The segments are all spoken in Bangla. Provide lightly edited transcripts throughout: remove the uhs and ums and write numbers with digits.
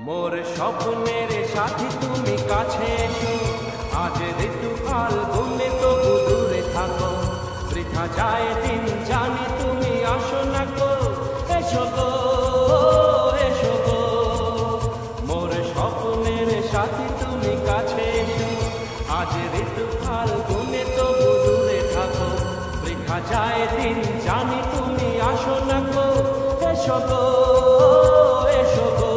মোর স্বপ্নের সাথী তুমি কাছে এসো, আজ ঋতু ফাল্গুনে তবু দূরে থাকো, বৃথা যায় দিন জানি তুমি আসো না গো, এসো গো এসো গো। মোর স্বপ্নের সাথী তুমি কাছে এসো, আজ ঋতু ফাল্গুনে তবু দূরে থাকো, বৃথা যায় দিন জানি তুমি আসো না গো, এসো গো এসো গো।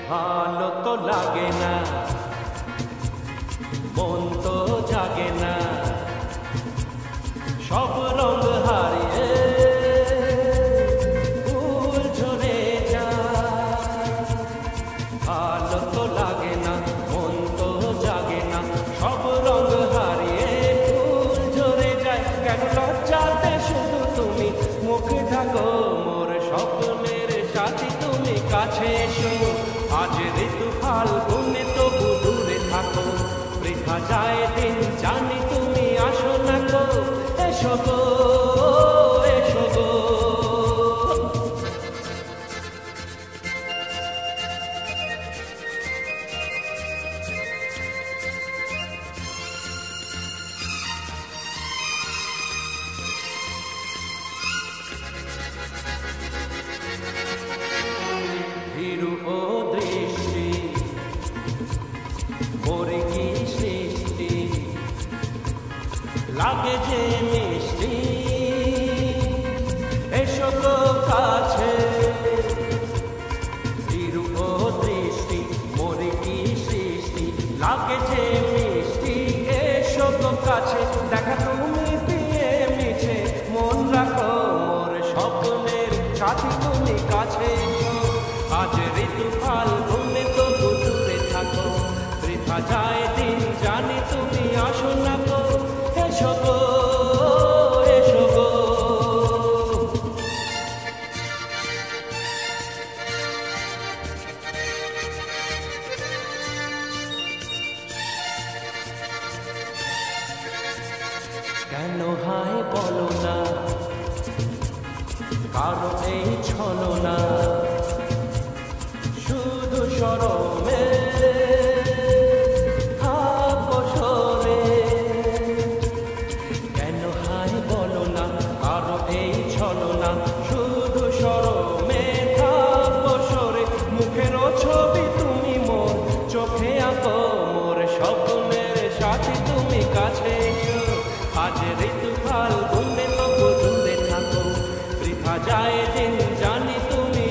ভালো তো লাগে না, মন তো জাগে না, সব রঙ হারিয়ে ফুল ঝরে যায়। ভালো তো লাগে না, মন তো জাগে না, সব রঙ হারিয়ে ফুল ঝরে যায়। কেন লজ্জাতে শুধু তুমি মুখে থাকো, মোর স্বপ্নের সাথী তুমি কাছে এসো, আজ ঋতু ফাল্গুনে তবু দূরে থাকো, বৃথা যায় দিন জানি তুমি আসো না গো, এসো গো এসো গো। ভীরু ও দৃষ্টি মোরে কি সৃষ্টি, লাগে যে মিষ্টি, এসো গো কাছে। ভীরু ও দৃষ্টি মোরে কি সৃষ্টি, লাগে যে মিষ্টি, এসো গো কাছে। দেখা তুমি দিয়ে মিছে মন রাখো, মোর স্বপ্নের সাথী তুমি কাছে এসো, আজ ঋতু ফাল্গুনে তবু দূরে থাকো, বৃথা যায় দিন জানি তুমি আসো না গো, এসো গো এসো গো। কেন হায় বলো না, কারো এই ছলনা, শুধু শরমে থাকো সরে। কেন হায় বলো না, কারো এই ছলনা, শুধু শরমে থাকো সরে। মুখের ছবি তুমি মোর চোখে আঁকো, মোর স্বপ্নের সাথী তুমি কাছে এসো, আজ ঋতু ফাল্গুনে তবু দূরে থাকো, বৃথা যায় দিন জানি তুমি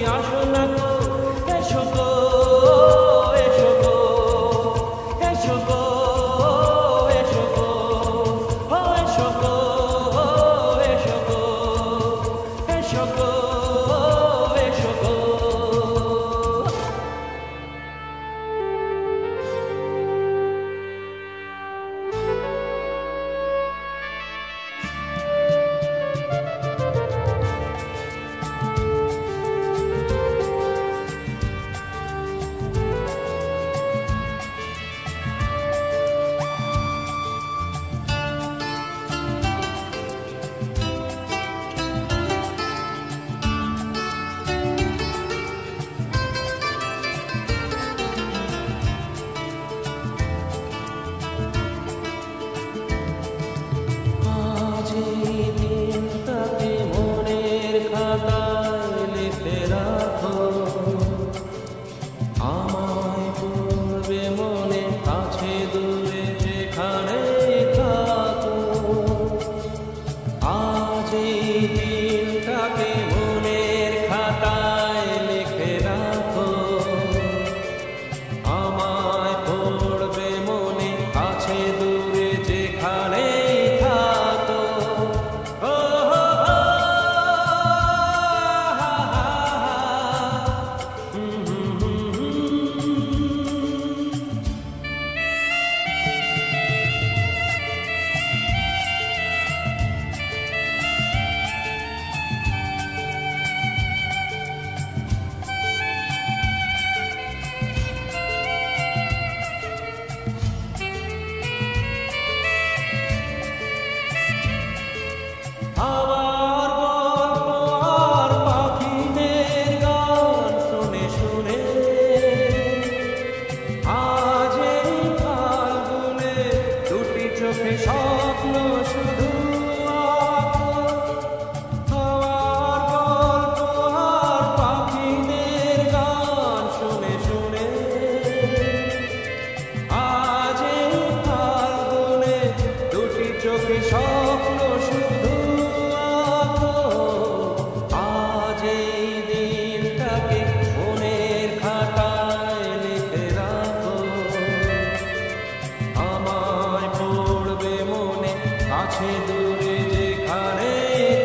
কাছে দূরে যেখানে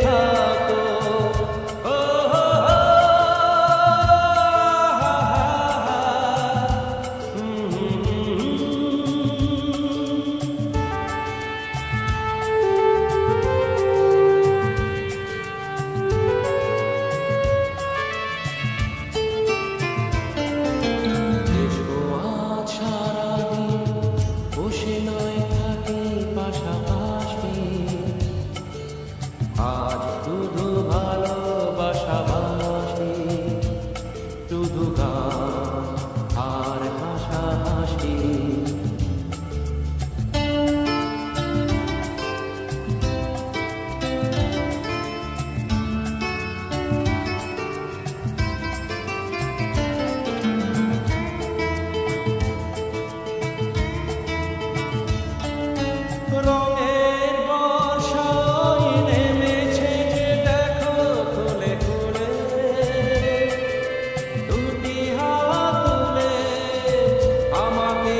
থাকো। ও হো হো, এসো আজ সারাদিন বসে নয় থাকি পাশাপাশি, আজ শুধু ভালোবাসাবাসি, শুধু গান আর হাসাহাসি। রঙের বর্ষায় নেমেছে যে দেখো খুলে খুলে, দুটি হাত তুলে আমাকে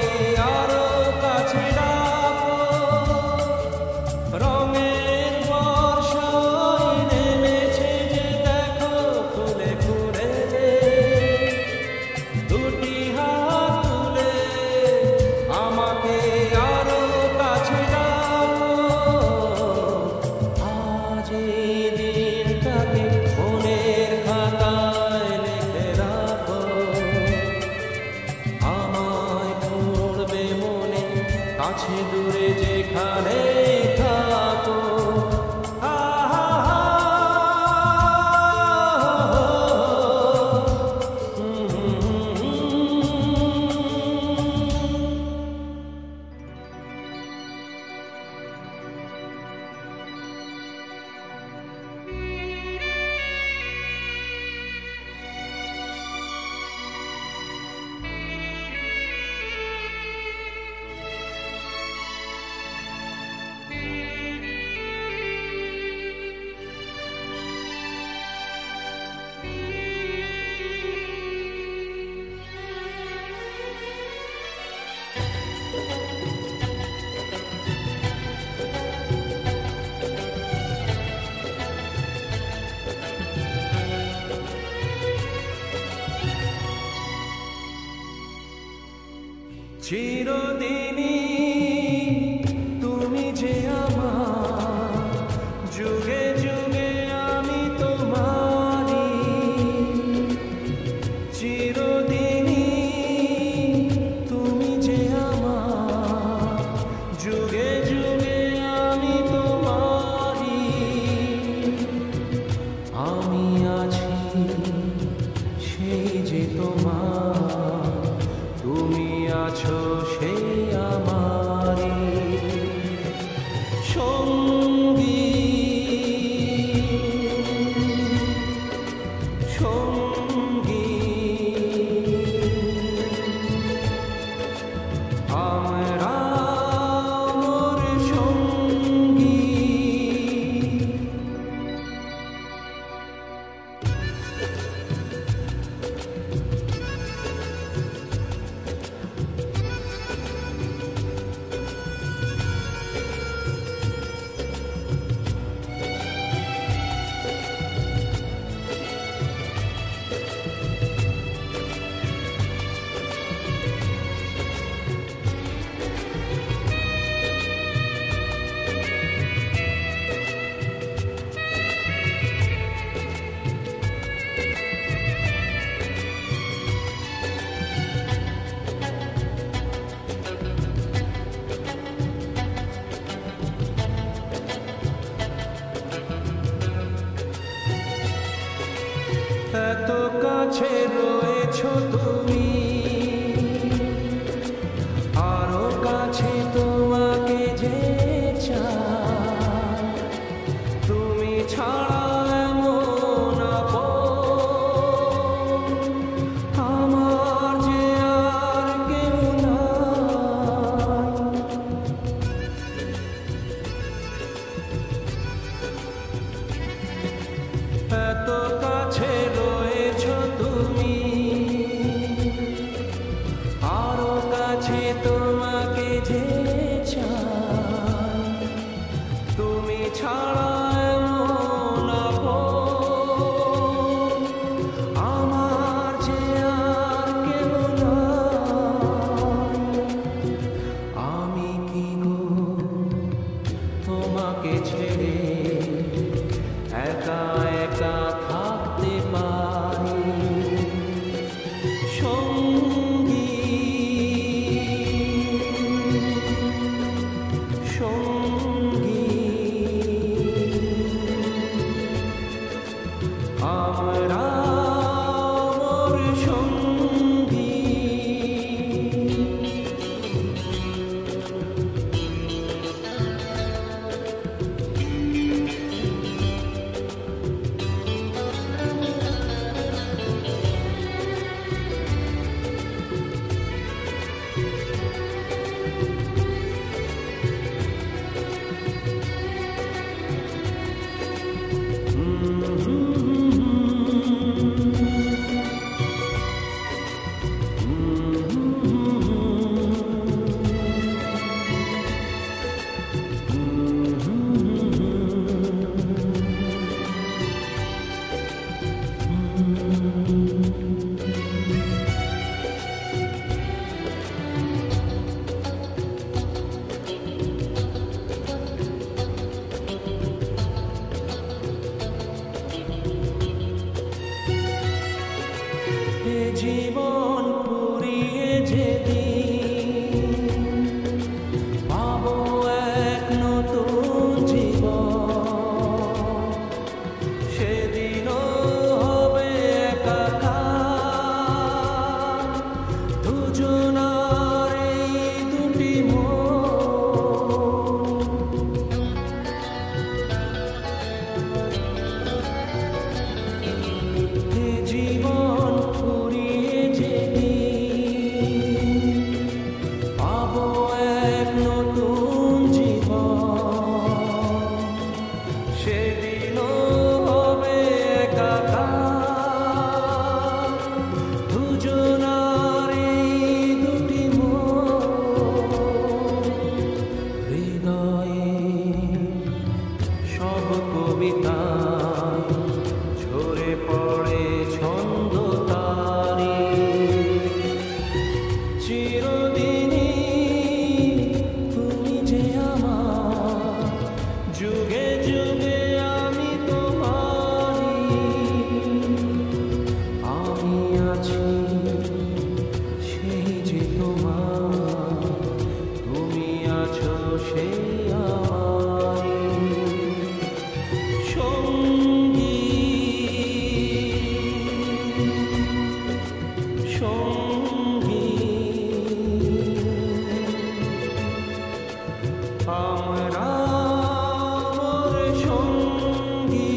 আরো কাছে ডাকো। রঙের বর্ষায় নেমেছে যে দেখো খুলে খুলে, দুটি হাত তুলে আমাকে আরো কাছে ডাকো। আজ এই দিনটাকে মনের খাতায় লিখে রাখো, আমায় পড়বে মনে কাছে দূরে যেখানে থাকো। চিরদিনই তুমি যে আমার, যুগে যুগে আমি তোমারই। চিরদিনই তুমি যে আমার, যুগে যুগে আমি তোমারই। আমি আছি সেই যে তোমার, তুমি আছো সেই আমারই সঙ্গী। সঙ্গী আমরা মোর সঙ্গী। এত কাছে রয়েছো তুমি, আরো কাছে তোমাকে যে চাই। তুমি ছাড়া এমন আপন আমার যে আর কেউ নাই। এত কাছে রয়েছো তুমি, দুটি জীবন ফুরিয়ে যেদিন পাবো এক নতুন জীবন, সেদিনও হবে একাকার দুজনার এই দুটি হৃদয়ে সব কবিতা ঝরে পড়ে ছন্দ তারি। চিরদিনই তুমি যে আমার, যুগে যুগে আমি তোমারি। আমি আছি সেই যে তোমার, তুমি আছো সেই আমারি। আমরা সঙ্গী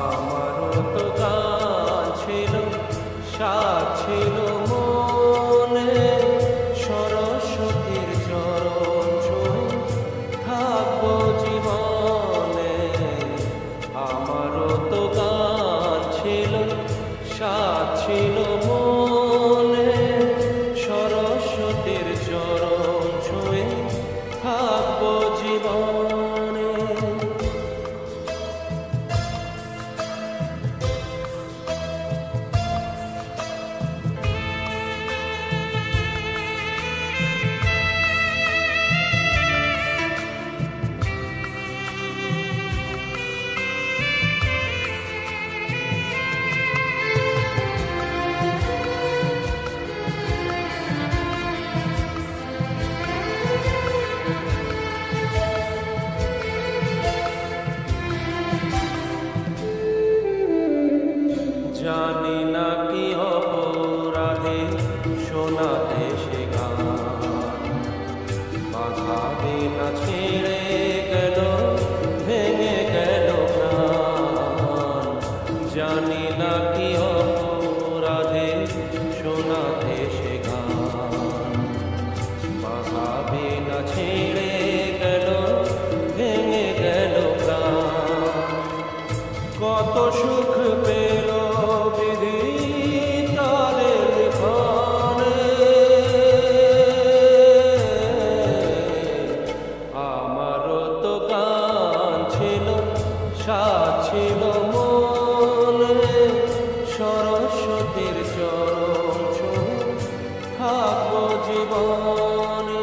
আমারও তো গান ছিল, সাথ ছিল মনে, সরস্বতীর চরণ ছুঁয়ে থাকবো জীবনে। আমারও তো গান ছিল, সাথ ছিল মনে, সরস্বতীর চরণ ছুঁয়ে থাকবো জীবনে। জানি না কি অপরাধে শোনাতে সে গান, বাধা বিনা ছেড়ে গেল, ভেঙে গেল প্রাণ। জানি না কি অপরাধে শোনাতে সে গান, বাধা বিনা ছেড়ে গেল, ভেঙে গেল প্রাণ। কত সুখ পেল বিধি তালের ক্ষণে, আমারও তো গান ছিল, সাথ ছিল মনে, সরস্বতীর চরণ ছুঁয়ে থাকবো জীবনে।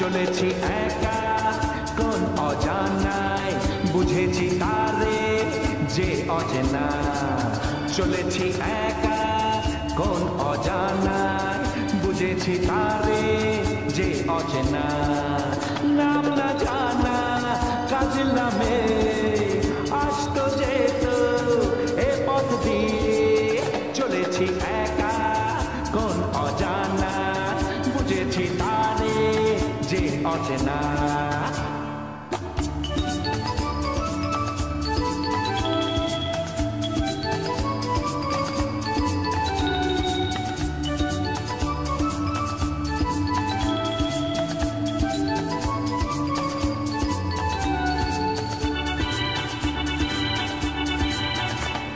চলেছি একা কোন অজানায়, বুঝেছি তারে যে অচেনা। চলেছি একা কোন অজানায়, বুঝেছি তারে যে অচেনা। নাম না জানা কাজ নামে আসতো যেত এ পথ দিয়ে। চলেছি একা কোন অজানা, বুঝেছি তারে যে অচেনা।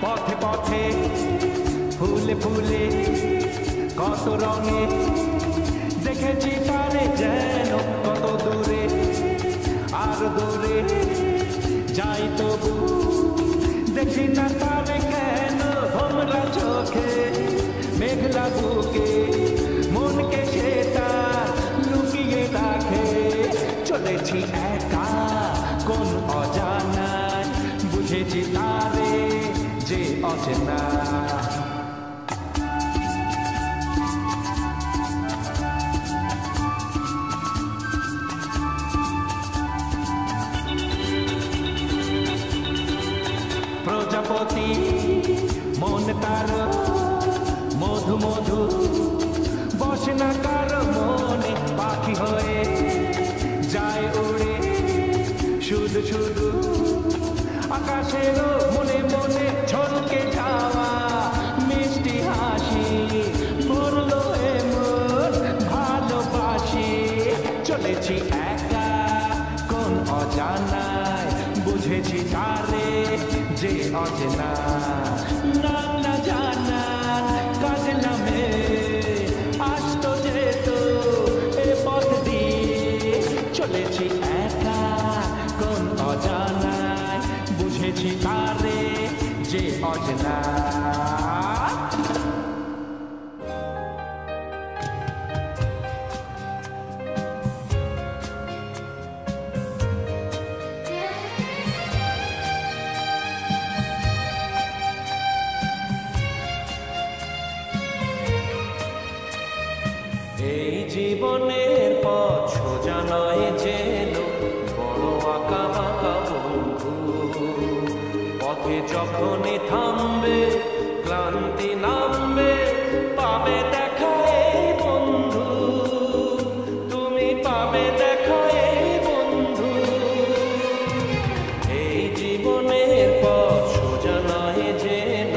পথে পথে ফুলে ফুলে কত রঙে দেখেছি তারে যেন কত দূরে, আর দূরে যাই তবু দেখি না তারে কেন। ভোমরা চোখে মেঘলা বুকে মনকে সে তার লুকিয়ে রাখে। চলেছি একা কোন অজানায়, বুঝেছি তারে যে অচেনা। প্রজাপতি মন তার মধু মধু, বসে না কার মনে পাখি হয়ে যায় উড়ে শুধু শুধু। আকাশের মনে মনে ছলকে যাওয়া মিষ্টি হাসি বললো এমন ভালোবাসি। চলেছি একা কোন অজানায়, বুঝেছি তারে যে অচেনা। নাম না জানা কাজ নামে আসতো যেত এ পথ দিয়ে। চলেছি একা কোন অজানায়, বুঝেছি তারে যে অচেনা। এই জীবনের পথ সোজা নয় যেন বড় আঁকা বাঁকা বন্ধু। পথে যখনই থামবে ক্লান্তি নামবে, পাবে দেখা এই বন্ধু, তুমি পাবে দেখা এই বন্ধু। এই জীবনের পথ সোজা নয় যেন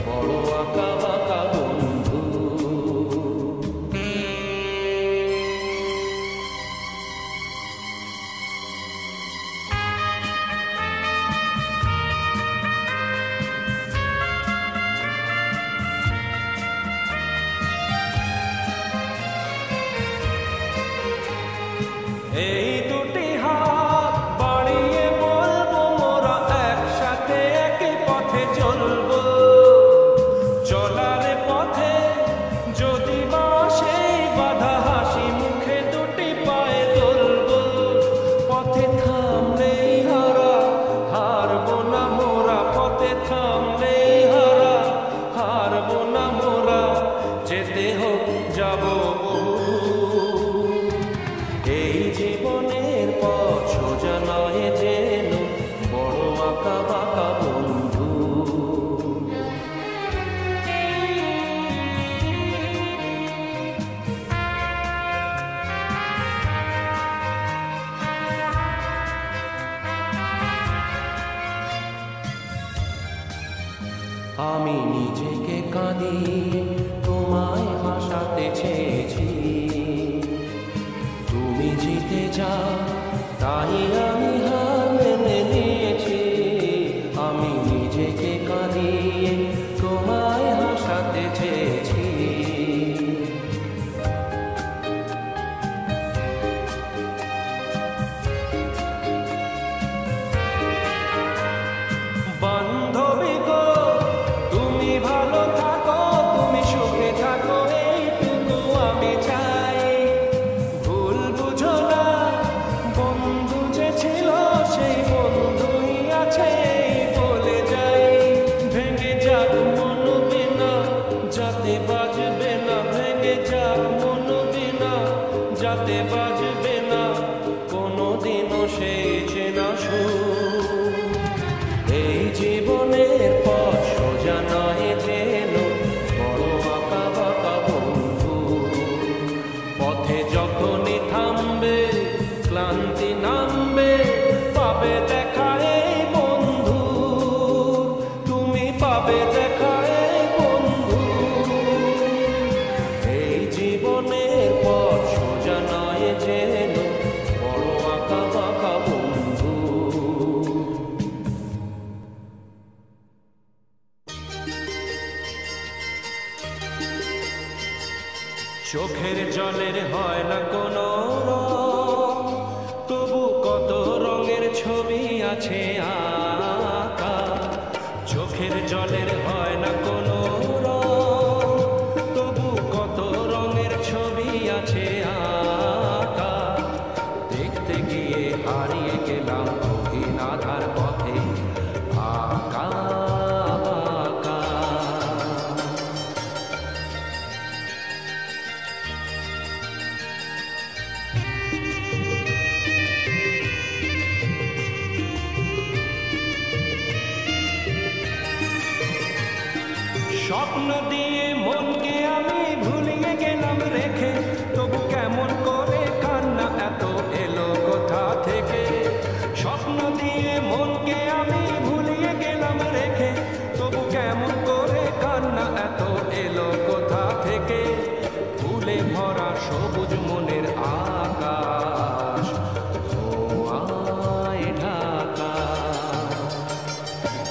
বড় আঁকা বাঁকা বন্ধু। এই দুটি হাত বাড়িয়ে বলবো মোরা একসাথে একই পথে চলবো। চলার পথে যদি বা সেই বাধা হাসি মুখে দুটি পায়ে তুলবো। পথে থামলেই হারা হারবো না মোরা, পথে থামলেই হারা হারবো না মোরা। যেতে হোক যাবো এই জীবনের পথ সোজা নয় যেন বড় আঁকা বাঁকা বন্ধু। আমি নিজেকে কাঁদিয়ে তোমায় হাসাতে চেয়েছি, তুমি জিতে যাও তাই আমি হার মেনে নিয়েছি। আমি নিজেকে কাঁদিয়ে তোমায় হাসাতে চেয়েছি। বান্ধবী গো তুমি ভালো থাকো, তুমি সুখে থাকো, এইটুকু আমি চাই। ভুল বুঝো না চোখের জলের হয় না কোনো রং, তবু কত রঙের ছবি আছে আঁকা। চোখের জলের হয় না কোনো রং, তবু কত রঙের ছবি আছে আঁকা। দেখতে গিয়ে হারিয়ে গেলাম গহীন আধার পথে আঁকা। স্বপ্ন দিয়ে মনকে আমি ভুলিয়ে গেলাম রেখে, তবু কেমন করে কান্না এত এলো কোথা থেকে। স্বপ্ন দিয়ে মনকে আমি ভুলিয়ে গেলাম রেখে, তবু কেমন করে কান্না এত এলো কোথা থেকে। ফুলে ভরা সবুজ মনের আকাশ ধোঁয়ায় ঢাকা।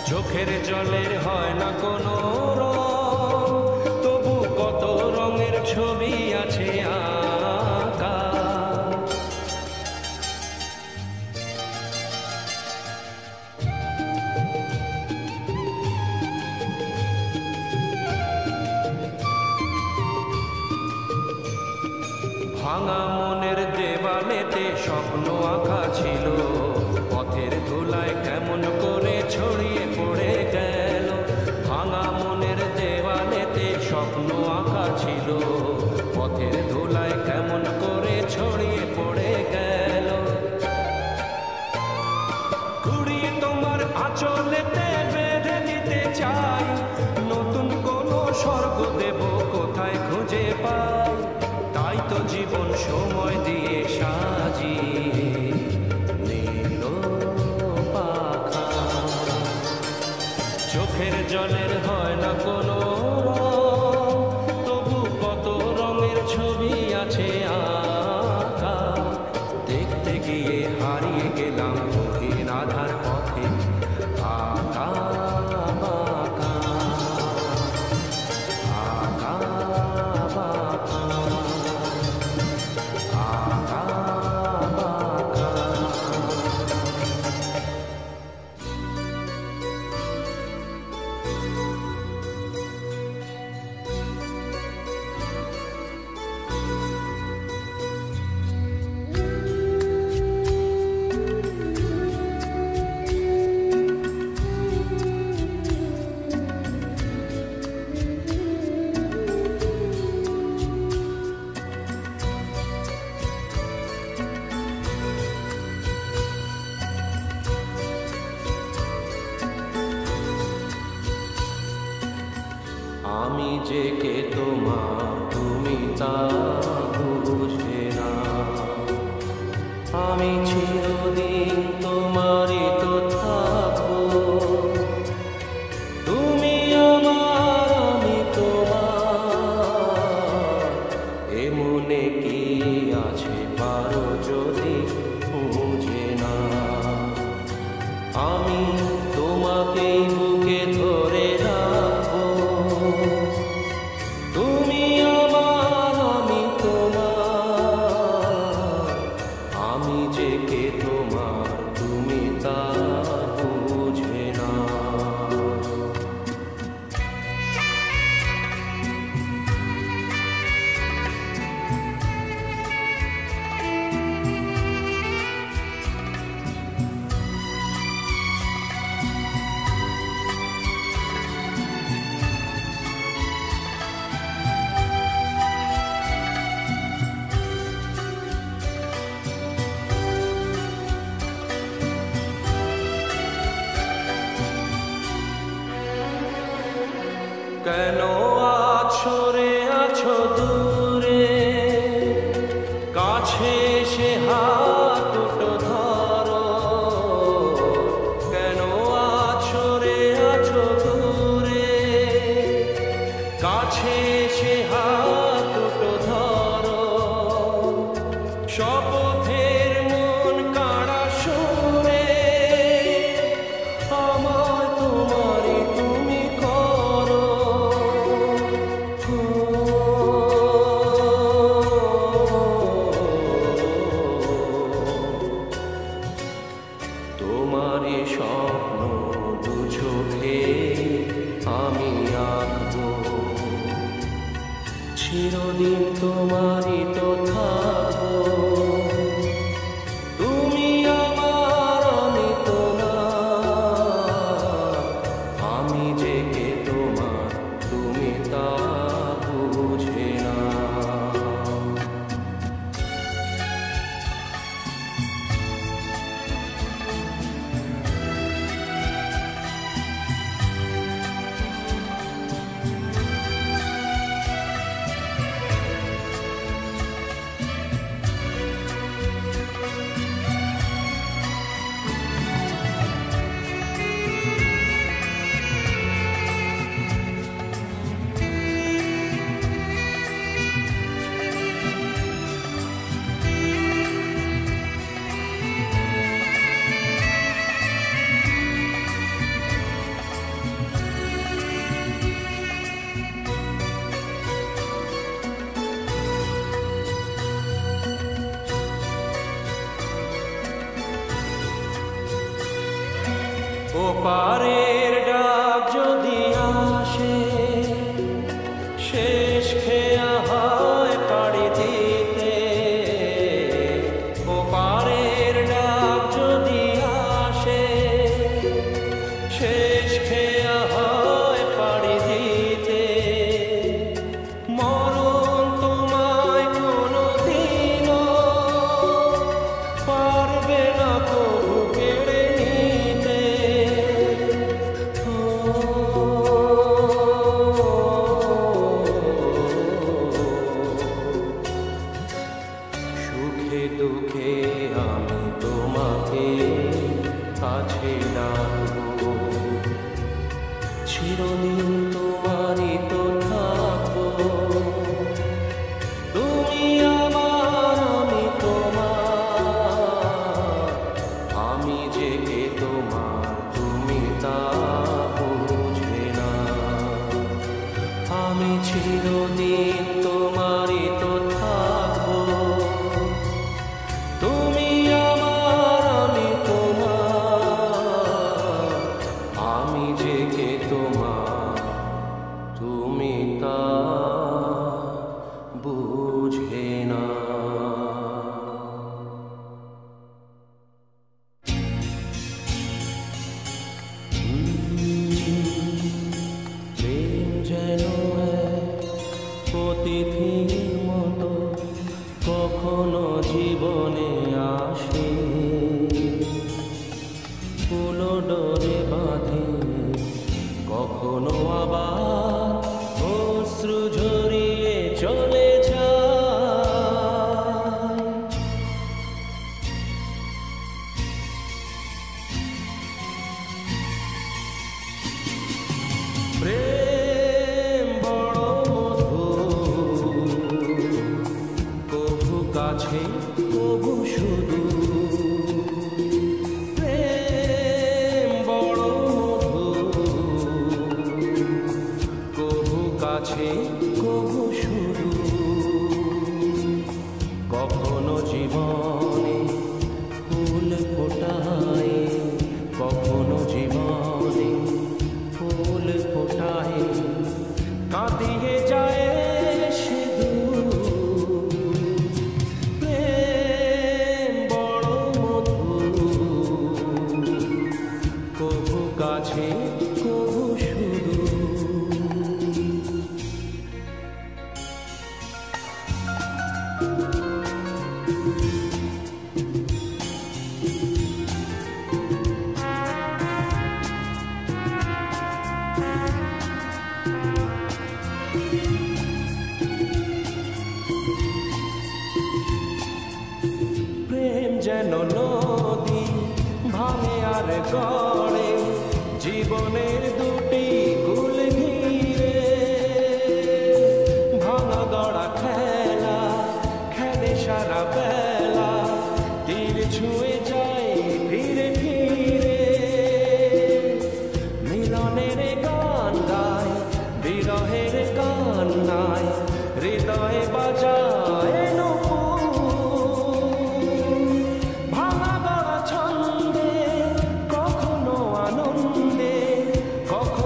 চোখের জলের হয় না কোনো রং, তবু কত রঙের ছবি আছে আঁকা। ভাঙা মনের দেওয়ালেতে স্বপ্ন আঁকা ছিল, পথের ধুলায় কেমন করে ছড়িয়ে পড়ে গেল। ভাঙা মনের দেওয়ালেতে স্বপ্ন আঁকা ছিল, পথের ধুলায় কেমন করে ছড়িয়ে পড়ে গেল। কুড়িয়ে তোমার আঁচলেতে বেঁধে দিতে চাই, নতুন কোনো স্বর্গ দেব কোথায় খুঁজে পাই। তাই তো জীবন সময় দিয়ে সাজিয়ে নিল পাখা। চোখের জলের হয় না কোনো রং, তবু কত রঙের ছবি আছে আঁকা। দেখতে গিয়ে হারিয়ে গেলাম গহীন আধার পথে আঁকা বাঁকা। আঁকা বাঁকা, আঁকা বাঁকা। আমি যে কে তোমার তুমি তা বুঝে না। আমি চিরদিন তোমারই তো থাকবো। তুমি আমার আমি তোমার, এ মনে কি আছে পারো যদি বুঝে না। আমি তোমাকেই বুকে ধরে রাখবো। তুমি আমার আমি তোমার, আমি যে কে তোমার তুমি তা বুঝে না। কেন আছো রে আছো দূরে, কাছে এসে হাত দুটো ধরো। কেন আছো রে আছো দূরে, কাছে এসে হাত দুটো ধরো। শপথের মন কাড়া সুরে আমার তোমারই তুমি করো। চিরদিন তোমারই তো থাকবো, তুমি আমার আমি তোমার, আমি যে কে তোমার তুমি তা বুঝে না। ওপারের ডাক যদি আসে, শেষ খেয়া হয় পাড়ি দিতে। ওপারের ডাক যদি আসে, শেষ খেয়া হয় পাড়ি দিতে। মরণ তোমায় কোনোদিনও পারবে না কবু কেড়ে নিতে। সুখে দুঃখে আমি তোমাকে কাছে ডাকবো, চিরদিন তোমারই তো থাকবো, তুমি আমার আমি তোমার, আমি যে কে তোমার তুমি তা বুঝে না। আমি চিরদিন তোমারই তো থাকবো, তুমি আমার আমি তোমার, আমি যে কে তোমার তুমি তা বুঝে না। প্রেম যেন অতিথির মতো কখনো জীবনে আসে, ফুলো ডোরে বাঁধে, কখনো আবার অশ্রু ঝরিয়ে চলে যায়। প্রেম বড় মধুর, কভু কাছে কভু শুধু। প্রেম বড় মধুর, কভু কাছে কভু শুধু। কখনো জীবনে ফুল ফোটায়, কখনো জীবনে ফুল ফোটায়, কাঁদিয়ে যায় শুধু। প্রেম বড় মধুর, কভু কাছে কভু শুধু। প্রেম যেন নদী ভাঙে আর গড়ে, জীবনের দুটি কুল ঘিরে। ভাঙা গড়া খেলা খেলে সারা বেলা, তীর ছুঁয়ে যায় ফিরে ফিরে। মিলনের গান গায়, বিরহের কান্নায়, হৃদয়ে বাজায় ভাঙা গড়া ছন্দে, কখনো আনন্দে, কখনো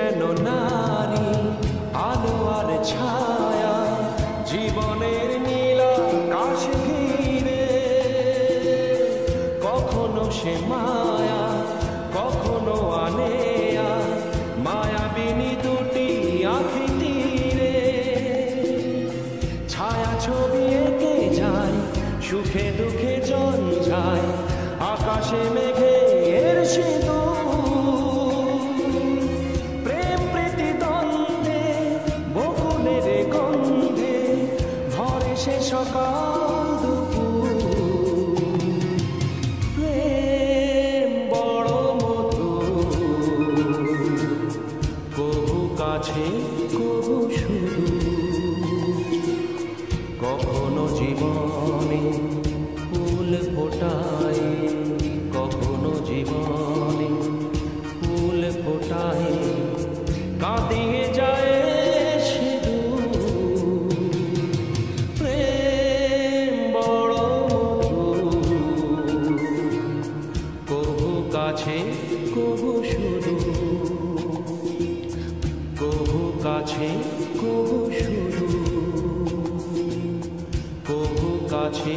যেন নারী আলো আর ছায়া জীবনের নীল আকাশ ঘিরে কখনো সে মায়া কখনো আনেয়া মায়াবিনী দুটি আঁখি তীরে ছায়া ছবি এঁকে যায় সুখে দুঃখে জন যায় আকাশে মেঘে এর সিঁদুর প্রেম প্রীতি দ্বন্দ্বে বকুলের গন্ধে ভরে সে সকাল দুপুর প্রেম বড় মধুর কবু কাছে কবু শুধু কখনো জীবনে ফুল ফোটায় কখনো জীবনে ফুল ফোটায় কাঁদিয়ে যায় সিঁদুর প্রেম বড় মধুর কবু কাছে কবু শুধু কবু কাছে কবু শুধু কবু কাছে